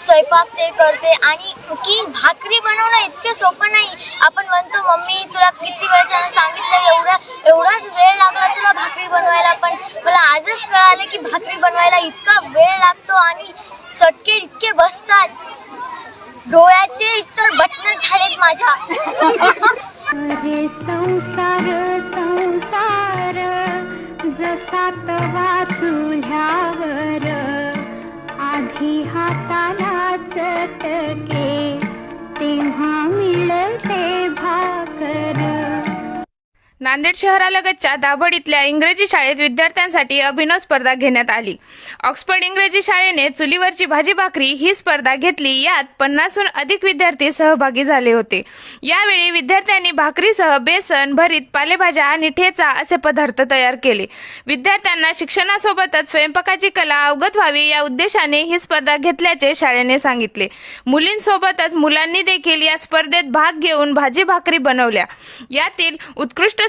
स्वयंपाक ते करते आणि की भाकरी बनवणं इतकं सोपं नाही. आपण म्हणतो मम्मी तुला किती वेळच्यानं सांगितलं, एवढाच वेळ लागला तुला भाकरी बनवायला, पण मला आजच कळाले की भाकरी बनवायला इतका वेळ लागतो आणि चटके इतके बसतात, डोळ्याचे इतर बटन झालेत माझ्या. अरे संसार संसार जसा तवा चुल्यावर, आधी हाताला चटके तेव्हा मिळते भाकर. नांदेड शहरालगतच्या दाभड इथल्या इंग्रजी शाळेत विद्यार्थ्यांसाठी अभिनव स्पर्धा घेण्यात आली. ऑक्सफर्ड इंग्रजी शाळेने चुलीवरची भाजी भाकरी ही स्पर्धा घेतली. यात 50हून अधिक विद्यार्थी सहभागी झाले होते. यावेळी विद्यार्थ्यांनी भाकरीसह बेसन, भरीत, पालेभाज्या आणि ठेचा असे पदार्थ तयार केले. विद्यार्थ्यांना शिक्षणासोबतच स्वयंपाकाची कला अवगत व्हावी या उद्देशाने ही स्पर्धा घेतल्याचे शाळेने सांगितले. मुलींसोबतच मुलांनी देखील या स्पर्धेत भाग घेऊन भाजी भाकरी बनवल्या. यातील उत्कृष्ट